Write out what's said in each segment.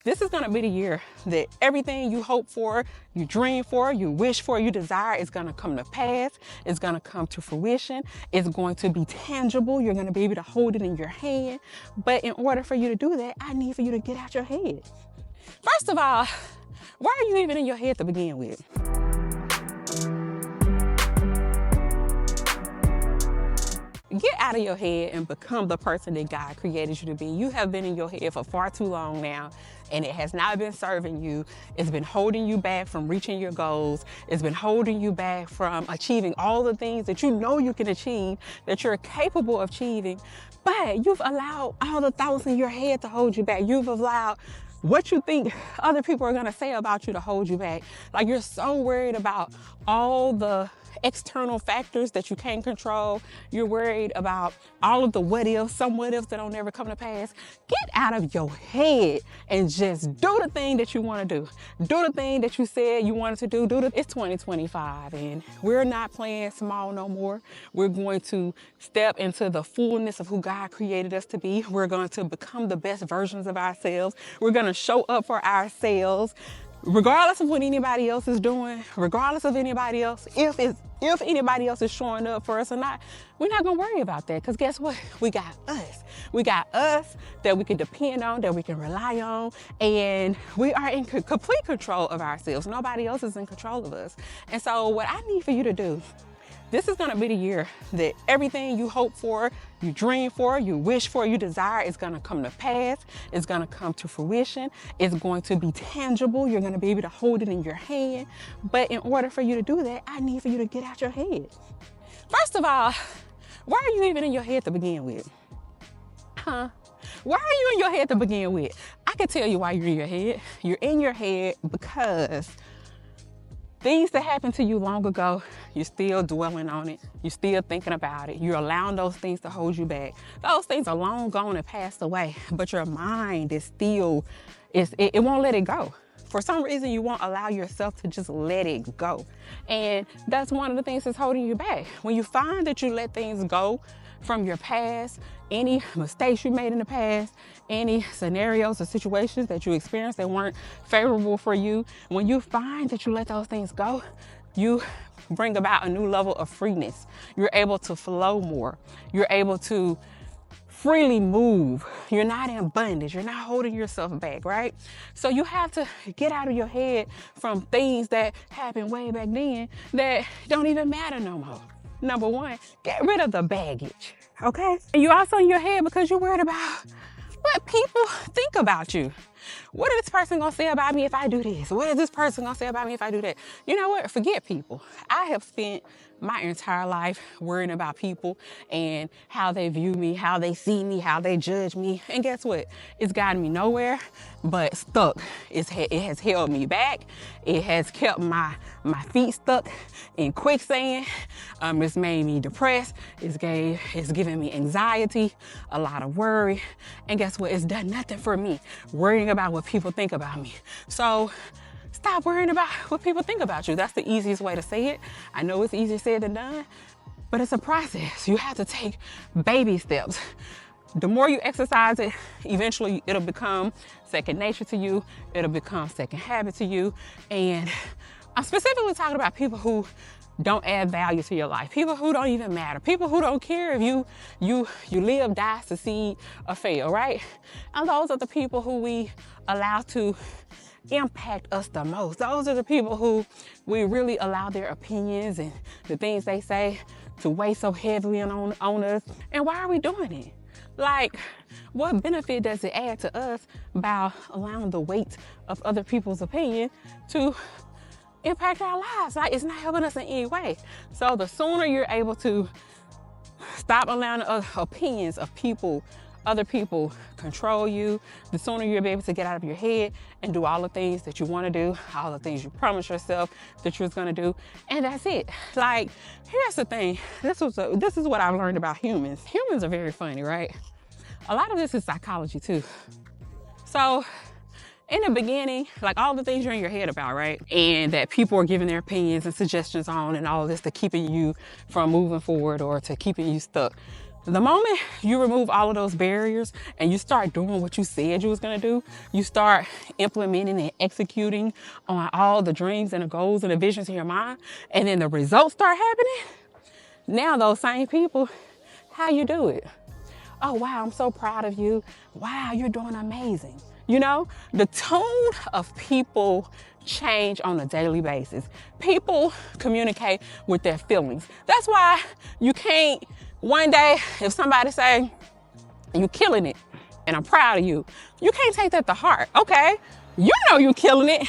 This is gonna be the year that everything you hope for, you dream for, you wish for, you desire is gonna come to pass. It's gonna come to fruition. It's going to be tangible. You're gonna be able to hold it in your hand. But in order for you to do that, I need for you to get out your head. First of all, why are you even in your head to begin with? Get out of your head and become the person that God created you to be. You have been in your head for far too long now, and it has not been serving you. It's been holding you back from reaching your goals. It's been holding you back from achieving all the things that you know you can achieve, that you're capable of achieving. But you've allowed all the thoughts in your head to hold you back. You've allowed what you think other people are gonna say about you to hold you back. Like, you're so worried about all the external factors that you can't control. You're worried about all of the what ifs, some what ifs that don't ever come to pass. Get out of your head and just do the thing that you want to do. Do the thing that you said you wanted to do. It's 2025 and we're not playing small no more. We're going to step into the fullness of who God created us to be. We're going to become the best versions of ourselves. We're going to show up for ourselves, regardless of what anybody else is doing, regardless of anybody else, if anybody else is showing up for us or not. We're not gonna worry about that, because guess what? We got us. We got us that we can depend on, that we can rely on, and we are in complete control of ourselves. Nobody else is in control of us. And so what I need for you to do, this is gonna be the year that everything you hope for, you dream for, you wish for, you desire is gonna come to pass. It's gonna come to fruition. It's going to be tangible. You're gonna be able to hold it in your hand. But in order for you to do that, I need for you to get out your head. First of all, why are you even in your head to begin with? Why are you in your head to begin with? I can tell you why you're in your head. You're in your head because things that happened to you long ago, you're still dwelling on it. You're still thinking about it. You're allowing those things to hold you back. Those things are long gone and passed away, but your mind is still, it won't let it go. For some reason, you won't allow yourself to just let it go. And that's one of the things that's holding you back. When you find that you let things go from your past, any mistakes you made in the past, any scenarios or situations that you experienced that weren't favorable for you, when you find that you let those things go, you bring about a new level of freeness. You're able to flow more. You're able to freely move. You're not in bondage. You're not holding yourself back, right? So you have to get out of your head from things that happened way back then that don't even matter no more. Number one, get rid of the baggage, okay? And you're also in your head because you're worried about what people think about you. What is this person gonna say about me if I do this? What is this person gonna say about me if I do that? You know what? Forget people. I have spent my entire life worrying about people and how they view me, how they see me, how they judge me. And guess what? It's gotten me nowhere but stuck. It has held me back. It has kept my feet stuck in quicksand. It's made me depressed. It's given me anxiety, a lot of worry. And guess what? It's done nothing for me, worrying about what people think about me. So stop worrying about what people think about you. That's the easiest way to say it. I know it's easier said than done, but it's a process. You have to take baby steps. The more you exercise it, eventually it'll become second nature to you. It'll become second habit to you. And I'm specifically talking about people who don't add value to your life. People who don't even matter. People who don't care if you live, die, succeed, or fail, right? And those are the people who we allow to impact us the most. Those are the people who we really allow their opinions and the things they say to weigh so heavily on us. And why are we doing it? Like, what benefit does it add to us by allowing the weight of other people's opinion to impact our lives? Like, it's not helping us in any way. So the sooner you're able to stop allowing the opinions of other people control you, the sooner you'll be able to get out of your head and do all the things that you want to do, all the things you promised yourself that you was going to do. And that's it. Like, here's the thing. This is what I've learned about humans. Humans are very funny, right? A lot of this is psychology too. So in the beginning, like, all the things you're in your head about, right? And that people are giving their opinions and suggestions on and all this to keeping you from moving forward or to keeping you stuck. The moment you remove all of those barriers and you start doing what you said you was gonna do, you start implementing and executing on all the dreams and the goals and the visions in your mind, and then the results start happening. Now those same people, how you do it? Oh, wow, I'm so proud of you. Wow, you're doing amazing. You know, the tone of people change on a daily basis. People communicate with their feelings. That's why you can't, one day, if somebody say, you're killing it, and I'm proud of you, you can't take that to heart, okay? You know you're killing it,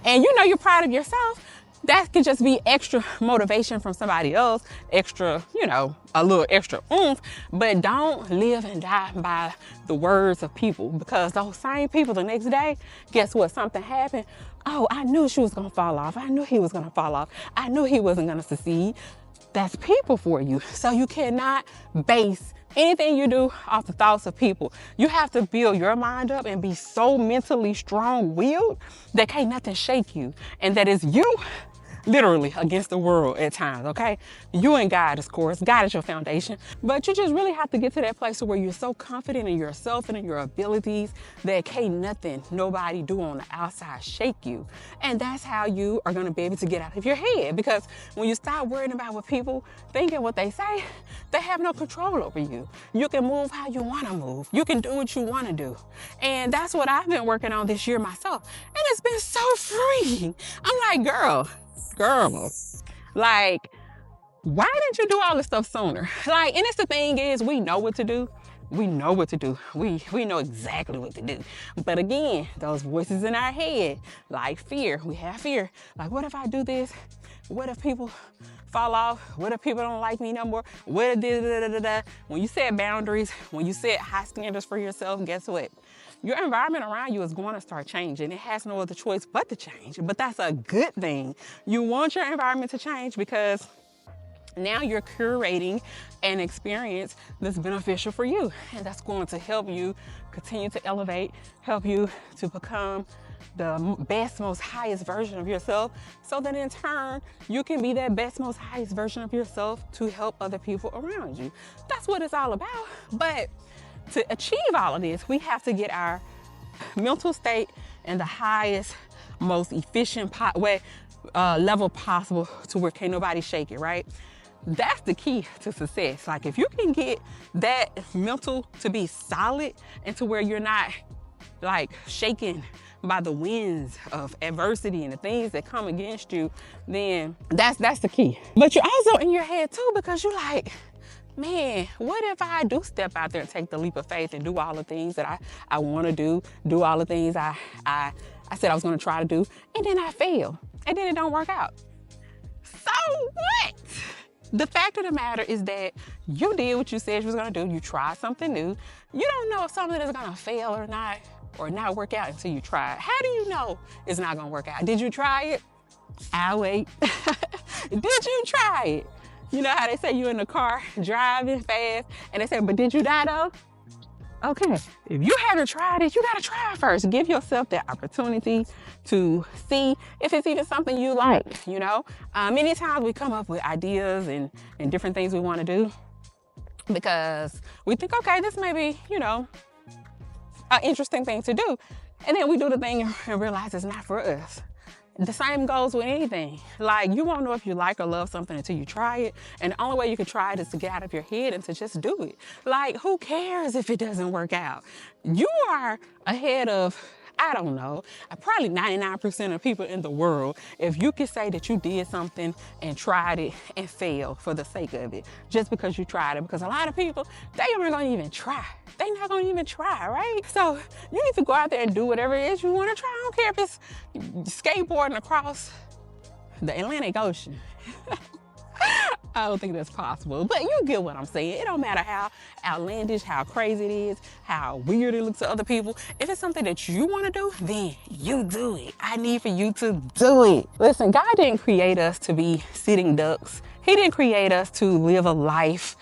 and you know you're proud of yourself. That could just be extra motivation from somebody else, extra, you know, a little extra oomph, but don't live and die by the words of people, because those same people the next day, guess what? Something happened. Oh, I knew she was gonna fall off. I knew he was gonna fall off. I knew he wasn't gonna succeed. That's people for you. So you cannot base anything you do off the thoughts of people. You have to build your mind up and be so mentally strong-willed that can't nothing shake you. And that is you literally against the world at times, okay? You and God, of course. God is your foundation. But you just really have to get to that place where you're so confident in yourself and in your abilities that can't nothing, nobody do on the outside shake you. And that's how you are going to be able to get out of your head. Because when you stop worrying about what people think and what they say, they have no control over you. You can move how you want to move. You can do what you want to do. And that's what I've been working on this year myself. And it's been so freeing. I'm like, girl, like, why didn't you do all this stuff sooner? Like, and it's the thing is, we know what to do. We know what to do. We know exactly what to do. But again, those voices in our head, like fear, we have fear. Like, what if I do this? What if people fall off? What if people don't like me no more? What if When you set boundaries, when you set high standards for yourself, guess what? Your environment around you is going to start changing. It has no other choice but to change. But that's a good thing. You want your environment to change because now you're curating an experience that's beneficial for you. And that's going to help you continue to elevate, help you to become the best, most highest version of yourself, so that in turn, you can be that best, most highest version of yourself to help other people around you. That's what it's all about. But to achieve all of this, we have to get our mental state in the highest, most efficient level possible to where can't nobody shake it, right? That's the key to success. Like, if you can get that mental to be solid and to where you're not like shaken by the winds of adversity and the things that come against you, then that's the key. But you're also in your head too, because you're like, man, what if I do step out there and take the leap of faith and do all the things that I want to do all the things I said I was going to try to do, and then I fail, and then it don't work out. So what? The fact of the matter is that you did what you said you was going to do. You tried something new. You don't know if something is going to fail or not work out until you try it. How do you know it's not going to work out? Did you try it? I'll wait. Did you try it? You know how they say you in the car driving fast and they say, but did you die though? Okay, if you haven't tried it, you gotta try it first. Give yourself that opportunity to see if it's even something you like, you know? Many times we come up with ideas and different things we wanna do because we think, okay, this may be, you know, an interesting thing to do. And then we do the thing and realize it's not for us. The same goes with anything. Like, you won't know if you like or love something until you try it. And the only way you can try it is to get out of your head and to just do it. Like, who cares if it doesn't work out? You are ahead of, I don't know, probably 99% of people in the world if you could say that you did something and tried it and failed for the sake of it, just because you tried it. Because a lot of people, they aren't gonna even try. They not gonna even try, right? So you need to go out there and do whatever it is you wanna try. I don't care if it's skateboarding across the Atlantic Ocean. I don't think that's possible, but you get what I'm saying. It don't matter how outlandish, how crazy it is, how weird it looks to other people. If it's something that you want to do, then you do it. I need for you to do it. Listen, God didn't create us to be sitting ducks. He didn't create us to live a life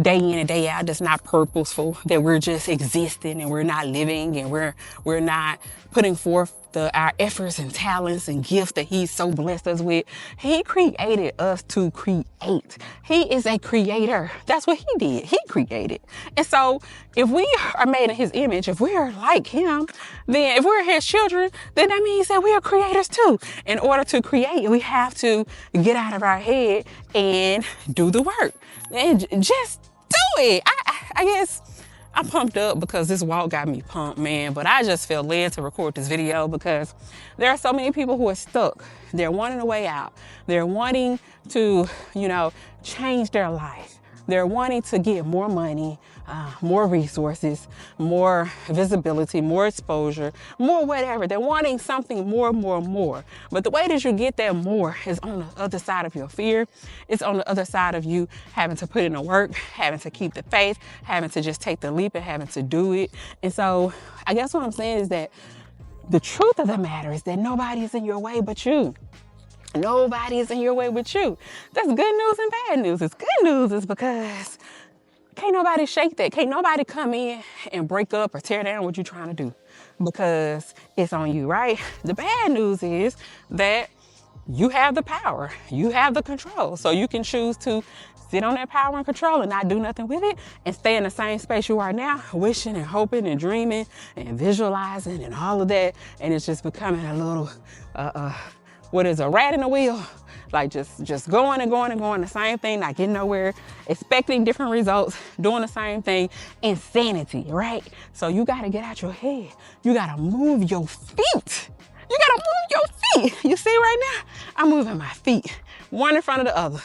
day in and day out that's not purposeful, that we're just existing and we're not living and we're not putting forth our efforts and talents and gifts that he's so blessed us with. He created us to create. He is a creator. That's what he did. He created. And so if we are made in his image, if we are like him, then if we're his children, then that means that we are creators too. In order to create, we have to get out of our head and do the work. And just do it. I guess I'm pumped up because this walk got me pumped, man. But I just feel led to record this video because there are so many people who are stuck. They're wanting a way out. They're wanting to, change their life. They're wanting to get more money, more resources, more visibility, more exposure, more whatever. They're wanting something more. But the way that you get that more is on the other side of your fear. It's on the other side of you having to put in the work, having to keep the faith, having to just take the leap and having to do it. And so I guess what I'm saying is that the truth of the matter is that nobody is in your way but you. Nobody is in your way with you. That's good news and bad news. It's good news is because can't nobody shake that. Can't nobody come in and break up or tear down what you're trying to do because it's on you, right? The bad news is that you have the power. You have the control. So you can choose to sit on that power and control and not do nothing with it and stay in the same space you are now, wishing and hoping and dreaming and visualizing and all of that. And it's just becoming a little, what is a rat in the wheel? Like just going the same thing, not getting nowhere, expecting different results, doing the same thing. Insanity, right? So you gotta get out your head. You gotta move your feet. You gotta move your feet. You see right now, I'm moving my feet, one in front of the other.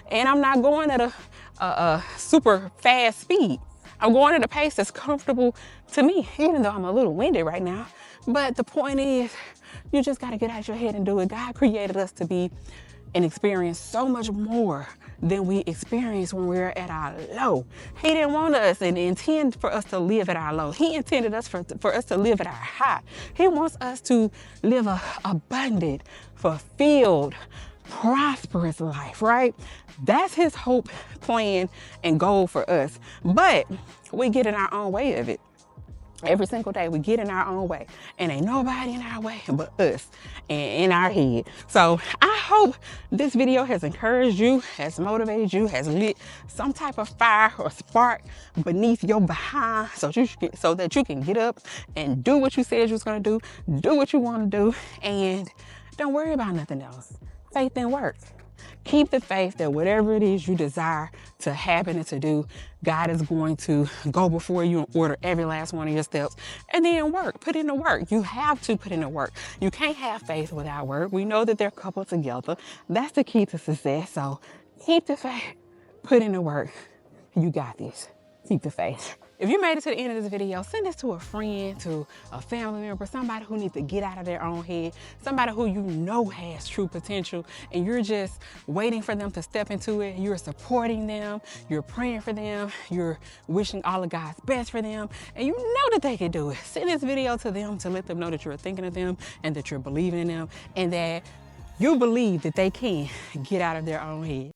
And I'm not going at a super fast speed. I'm going at a pace that's comfortable to me, even though I'm a little winded right now. But the point is, you just gotta get out your head and do it. God created us to be and experience so much more than we experience when we're at our low. He didn't want us and intend for us to live at our low. He intended us for us to live at our high. He wants us to live a abundant, fulfilled, prosperous life, right? That's his hope, plan, and goal for us. But we get in our own way of it. Every single day we get in our own way and ain't nobody in our way but us and in our head. So I hope this video has encouraged you, has motivated you, has lit some type of fire or spark beneath your behind so that you can get up and do what you said you was gonna do what you wanna do, and don't worry about nothing else. Faith and work. Keep the faith that whatever it is you desire to happen and to do, God is going to go before you and order every last one of your steps. And then work, put in the work. You have to put in the work. You can't have faith without work. We know that they're coupled together. That's the key to success. So keep the faith, put in the work. You got this. Keep the faith. If you made it to the end of this video, send this to a friend, to a family member, somebody who needs to get out of their own head, somebody who you know has true potential, and you're just waiting for them to step into it. You're supporting them, you're praying for them, you're wishing all of God's best for them, and you know that they can do it. Send this video to them to let them know that you're thinking of them and that you're believing in them and that you believe that they can get out of their own head.